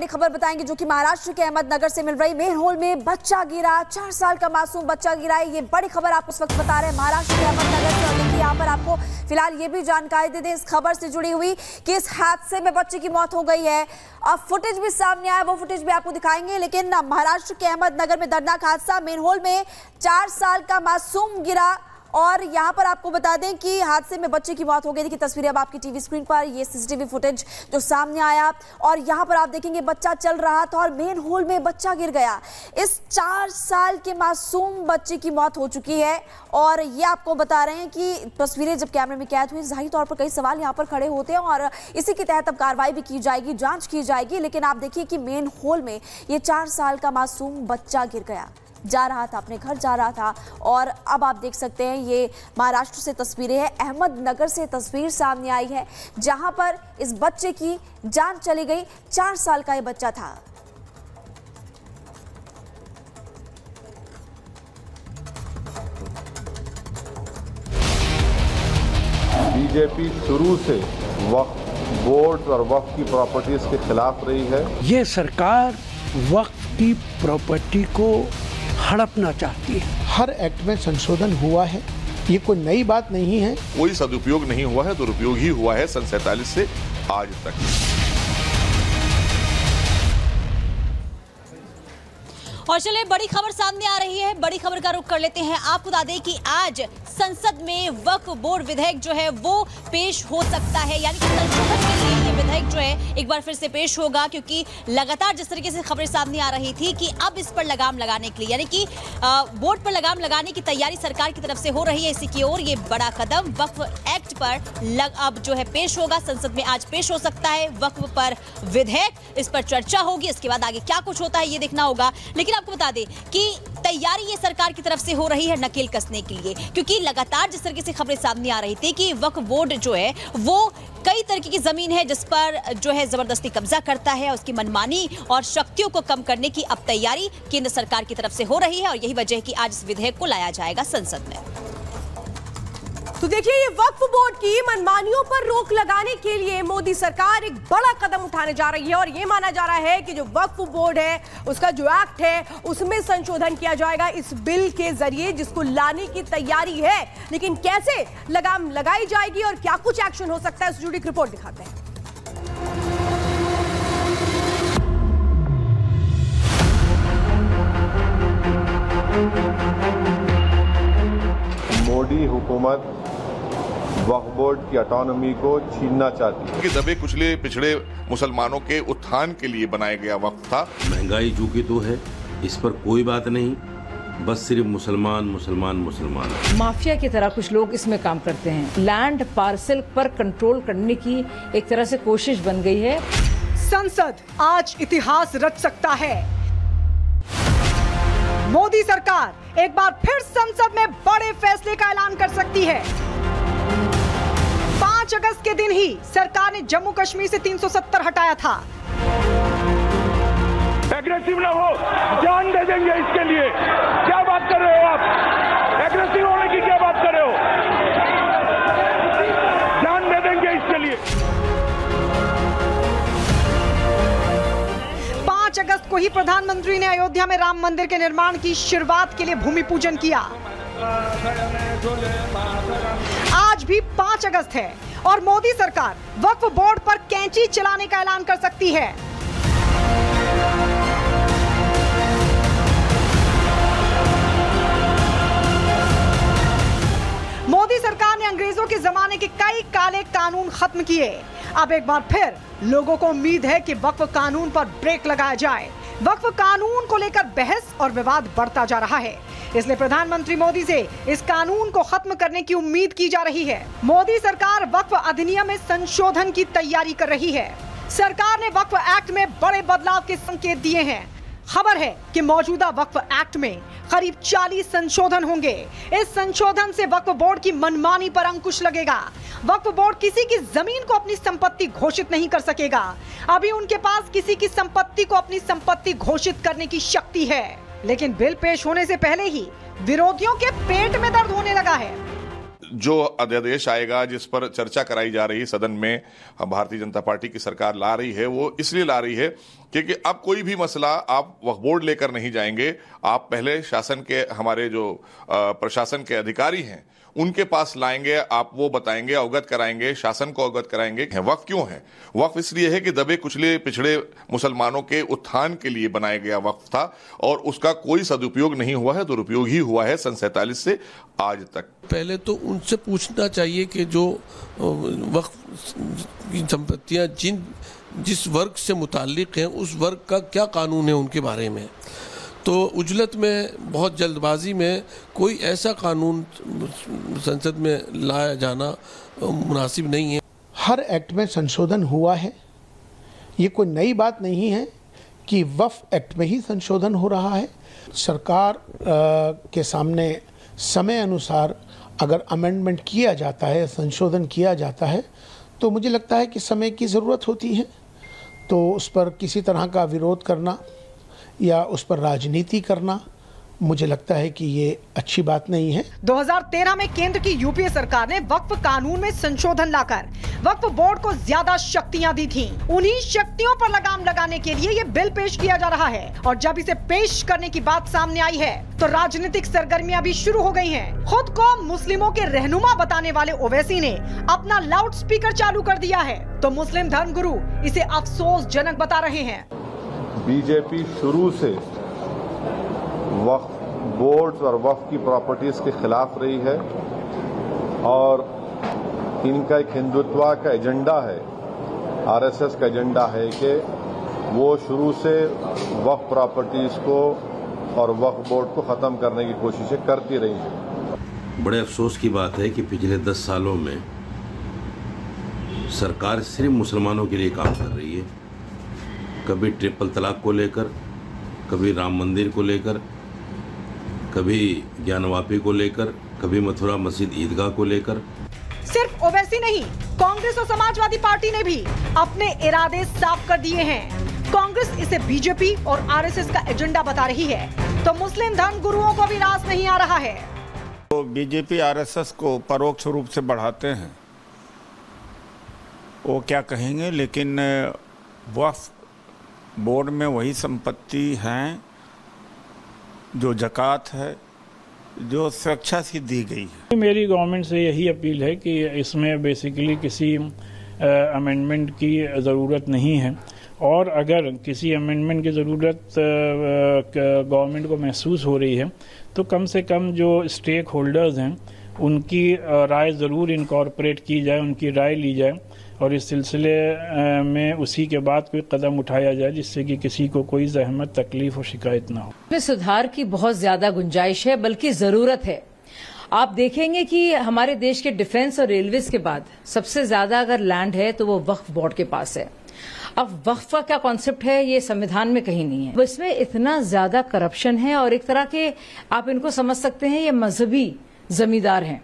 खबर बताएंगे जो कि महाराष्ट्र के अहमदनगर से मिल रही। मेनहोल में बच्चा गिरा, 4 साल का मासूम बच्चा गिरा है। ये बड़ी खबर आपको इस वक्त बता रहे हैं महाराष्ट्र के अहमदनगर से। और देखिए यहाँ पर आपको फिलहाल ये भी जानकारी दे दें इस खबर से जुड़ी हुई कि इस हादसे में बच्चे की मौत हो गई है। अब फुटेज भी सामने आया, वो फुटेज भी आपको दिखाएंगे। लेकिन महाराष्ट्र के अहमदनगर में दर्दनाक हादसा, मेनहोल में 4 साल का मासूम गिरा और यहाँ पर आपको बता दें कि हादसे में बच्चे की मौत हो गई। देखिए तस्वीरें अब आपकी टीवी स्क्रीन पर, ये सीसीटीवी फुटेज जो सामने आया और यहाँ पर आप देखेंगे बच्चा चल रहा था और मेन होल में बच्चा गिर गया। इस 4 साल के मासूम बच्चे की मौत हो चुकी है और ये आपको बता रहे हैं कि तस्वीरें जब कैमरे में कैद हुई, जाहिर तौर पर कई सवाल यहाँ पर खड़े होते हैं और इसी के तहत अब कार्रवाई भी की जाएगी, जाँच की जाएगी। लेकिन आप देखिए कि मेन होल में ये 4 साल का मासूम बच्चा गिर गया, जा रहा था, अपने घर जा रहा था। और अब आप देख सकते हैं ये महाराष्ट्र से तस्वीरें हैं, अहमदनगर से तस्वीर सामने आई है जहां पर इस बच्चे की जान चली गई। 4 साल का ये बच्चा था। बीजेपी शुरू से वक्फ बोर्ड और वक्फ की प्रॉपर्टीज के खिलाफ रही है। ये सरकार वक्फ की प्रॉपर्टी को हड़पना चाहती है। हर एक्ट में संशोधन हुआ है, ये कोई नई बात नहीं है। कोई सदुपयोग नहीं हुआ है, दुरुपयोग ही हुआ है सन 47 से आज तक। और चलिए बड़ी खबर सामने आ रही है, बड़ी खबर का रुख कर लेते हैं। आपको बता दें कि आज संसद में वक्फ बोर्ड विधेयक जो है वो पेश हो सकता है, यानी कि संशोधन के लिए ये विधेयक जो है एक बार फिर से पेश होगा, क्योंकि लगातार जिस तरीके से खबरें सामने आ रही थी कि अब इस पर लगाम लगाने के लिए, यानी कि बोर्ड पर लगाम लगाने की तैयारी सरकार की तरफ से हो रही है। इसी की ओर ये बड़ा कदम वक्फ एक्ट पर अब जो है पेश होगा, संसद में आज पेश हो सकता है वक्फ पर विधेयक। इस पर चर्चा होगी, इसके बाद आगे क्या कुछ होता है ये देखना होगा। लेकिन आपको बता दें कि तैयारी ये सरकार की तरफ से हो रही है नकेल कसने के लिए, क्योंकि लगातार जिस तरीके से खबरें सामने आ रही थी कि वक्फ बोर्ड जो है वो कई तरीके की जमीन है जिस पर जो है जबरदस्ती कब्जा करता है, उसकी मनमानी और शक्तियों को कम करने की अब तैयारी केंद्र सरकार की तरफ से हो रही है और यही वजह है कि आज इस विधेयक को लाया जाएगा संसद में। तो देखिए ये वक्फ बोर्ड की मनमानियों पर रोक लगाने के लिए मोदी सरकार एक बड़ा कदम उठाने जा रही है और ये माना जा रहा है कि जो वक्फ बोर्ड है उसका जो एक्ट है उसमें संशोधन किया जाएगा इस बिल के जरिए, जिसको लाने की तैयारी है। लेकिन कैसे लगाम लगाई जाएगी और क्या कुछ एक्शन हो सकता है, इससे जुड़ी एक रिपोर्ट दिखाते हैं। मोदी हुकूमत वक्फ बोर्ड की ऑटोनॉमी को छीनना चाहती है। कि दबे कुचले पिछड़े मुसलमानों के उत्थान के लिए बनाया गया वक्फ था। महंगाई जो कि तो है, इस पर कोई बात नहीं, बस सिर्फ मुसलमान मुसलमान मुसलमान। माफिया की तरह कुछ लोग इसमें काम करते हैं। लैंड पार्सल पर कंट्रोल करने की एक तरह से कोशिश बन गई है। संसद आज इतिहास रच सकता है। मोदी सरकार एक बार फिर संसद में बड़े फैसले का ऐलान कर सकती है। 5 अगस्त के दिन ही सरकार ने जम्मू कश्मीर से 370 हटाया था। एग्रेसिव ना हो, जान दे देंगे इसके लिए। क्या बात कर रहे हो आप? एग्रेसिव होने की क्या बात कर रहे हो? जान दे देंगे इसके लिए। 5 अगस्त को ही प्रधानमंत्री ने अयोध्या में राम मंदिर के निर्माण की शुरुआत के लिए भूमि पूजन किया। आज भी 5 अगस्त है और मोदी सरकार वक्फ बोर्ड पर कैंची चलाने का ऐलान कर सकती है। मोदी सरकार ने अंग्रेजों के जमाने के कई काले कानून खत्म किए। अब एक बार फिर लोगों को उम्मीद है कि वक्फ कानून पर ब्रेक लगाया जाए। वक्फ कानून को लेकर बहस और विवाद बढ़ता जा रहा है, इसलिए प्रधानमंत्री मोदी से इस कानून को खत्म करने की उम्मीद की जा रही है। मोदी सरकार वक्फ अधिनियम में संशोधन की तैयारी कर रही है। सरकार ने वक्फ एक्ट में बड़े बदलाव के संकेत दिए हैं। खबर है कि मौजूदा वक्फ एक्ट में करीब 40 संशोधन होंगे। इस संशोधन से वक्फ बोर्ड की मनमानी पर अंकुश लगेगा। वक्फ बोर्ड किसी की जमीन को अपनी संपत्ति घोषित नहीं कर सकेगा। अभी उनके पास किसी की संपत्ति को अपनी संपत्ति घोषित करने की शक्ति है, लेकिन बिल पेश होने से पहले ही विरोधियों के पेट में दर्द होने लगा है। जो अध्यादेश आएगा, जिस पर चर्चा कराई जा रही है सदन में, भारतीय जनता पार्टी की सरकार ला रही है, वो इसलिए ला रही है क्योंकि अब कोई भी मसला आप वक्फ बोर्ड लेकर नहीं जाएंगे, आप पहले शासन के हमारे जो प्रशासन के अधिकारी हैं उनके पास लाएंगे, आप वो बताएंगे, अवगत कराएंगे, शासन को अवगत कराएंगे। वक्फ क्यों है? वक्फ इसलिए है कि दबे कुचले पिछड़े मुसलमानों के उत्थान के लिए बनाया गया वक्फ था और उसका कोई सदुपयोग नहीं हुआ है, दुरुपयोग ही हुआ है सन 47 से आज तक। पहले तो उनसे पूछना चाहिए कि जो वक्फ की संपत्तियां जिस वर्ग से मुताल्लिक हैं उस वर्ग का क्या कानून है उनके बारे में। तो उजलत में बहुत जल्दबाजी में कोई ऐसा कानून संसद में लाया जाना मुनासिब नहीं है। हर एक्ट में संशोधन हुआ है, ये कोई नई बात नहीं है कि वक्फ एक्ट में ही संशोधन हो रहा है। सरकार के सामने समय अनुसार अगर अमेंडमेंट किया जाता है, संशोधन किया जाता है, तो मुझे लगता है कि समय की ज़रूरत होती है। तो उस पर किसी तरह का विरोध करना या उस पर राजनीति करना मुझे लगता है कि ये अच्छी बात नहीं है। 2013 में केंद्र की यूपीए सरकार ने वक्फ कानून में संशोधन लाकर वक्फ बोर्ड को ज्यादा शक्तियां दी थीं। उन्हीं शक्तियों पर लगाम लगाने के लिए ये बिल पेश किया जा रहा है और जब इसे पेश करने की बात सामने आई है तो राजनीतिक सरगर्मियां भी शुरू हो गई हैं। खुद को मुस्लिमों के रहनुमा बताने वाले ओवैसी ने अपना लाउड स्पीकर चालू कर दिया है तो मुस्लिम धर्मगुरु इसे अफसोसजनक बता रहे हैं। बीजेपी शुरू से वक्फ बोर्ड्स और वक्फ की प्रॉपर्टीज़ के खिलाफ रही है और इनका एक हिंदुत्व का एजेंडा है, आरएसएस का एजेंडा है कि वो शुरू से वक्फ प्रॉपर्टीज़ को और वक्फ बोर्ड को ख़त्म करने की कोशिशें करती रही हैं। बड़े अफसोस की बात है कि पिछले 10 सालों में सरकार सिर्फ मुसलमानों के लिए काम कर रही है। कभी ट्रिपल तलाक को लेकर, कभी राम मंदिर को लेकर, कभी ज्ञानवापी को लेकर, कभी मथुरा मस्जिद ईदगाह को लेकर। सिर्फ ओवैसी नहीं, कांग्रेस और समाजवादी पार्टी ने भी अपने इरादे साफ कर दिए हैं। कांग्रेस इसे बीजेपी और आरएसएस का एजेंडा बता रही है तो मुस्लिम धर्म गुरुओं को भी रास नहीं आ रहा है। तो बीजेपी आरएसएस को परोक्ष रूप से बढ़ाते हैं, वो क्या कहेंगे, लेकिन वक्फ बोर्ड में वही संपत्ति हैं जो ज़कात है, जो स्वेच्छा से दी गई है। मेरी गवर्नमेंट से यही अपील है कि इसमें बेसिकली किसी अमेंडमेंट की ज़रूरत नहीं है और अगर किसी अमेंडमेंट की ज़रूरत गवर्नमेंट को महसूस हो रही है तो कम से कम जो स्टेक होल्डर्स हैं उनकी राय ज़रूर इनकॉर्पोरेट की जाए, उनकी राय ली जाए और इस सिलसिले में उसी के बाद कोई कदम उठाया जाए जिससे कि किसी को कोई जहमत, तकलीफ और शिकायत ना हो। इसमें सुधार की बहुत ज्यादा गुंजाइश है, बल्कि जरूरत है। आप देखेंगे कि हमारे देश के डिफेंस और रेलवेज के बाद सबसे ज्यादा अगर लैंड है तो वो वक्फ बोर्ड के पास है। अब वक्फ का क्या कॉन्सेप्ट है ये संविधान में कहीं नहीं है। इसमें इतना ज्यादा करप्शन है और एक तरह के आप इनको समझ सकते हैं ये मजहबी जमींदार हैं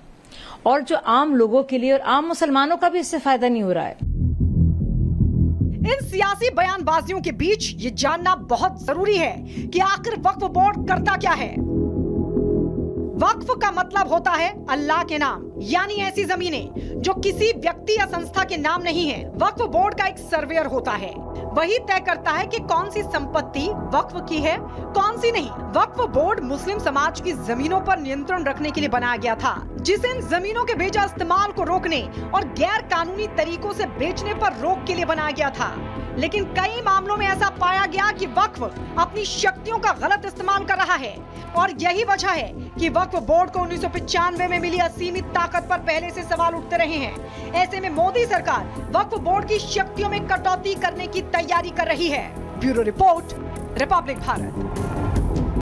और जो आम लोगों के लिए और आम मुसलमानों का भी इससे फायदा नहीं हो रहा है। इन सियासी बयानबाजियों के बीच ये जानना बहुत जरूरी है कि आखिर वक्फ बोर्ड करता क्या है। वक्फ का मतलब होता है अल्लाह के नाम, यानी ऐसी जमीनें जो किसी व्यक्ति या संस्था के नाम नहीं है। वक्फ बोर्ड का एक सर्वेयर होता है, वही तय करता है कि कौन सी संपत्ति वक्फ की है, कौन सी नहीं। वक्फ बोर्ड मुस्लिम समाज की जमीनों पर नियंत्रण रखने के लिए बनाया गया था, जिसे इन जमीनों के बेजा इस्तेमाल को रोकने और गैर कानूनी तरीकों से बेचने पर रोक के लिए बनाया गया था। लेकिन कई मामलों में ऐसा पाया गया कि वक्फ अपनी शक्तियों का गलत इस्तेमाल कर रहा है और यही वजह है कि वक्फ बोर्ड को 1995 में मिली असीमित ताकत पर पहले से सवाल उठते रहे हैं। ऐसे में मोदी सरकार वक्फ बोर्ड की शक्तियों में कटौती करने की तैयारी कर रही है। Bureau report, Republic Bharat.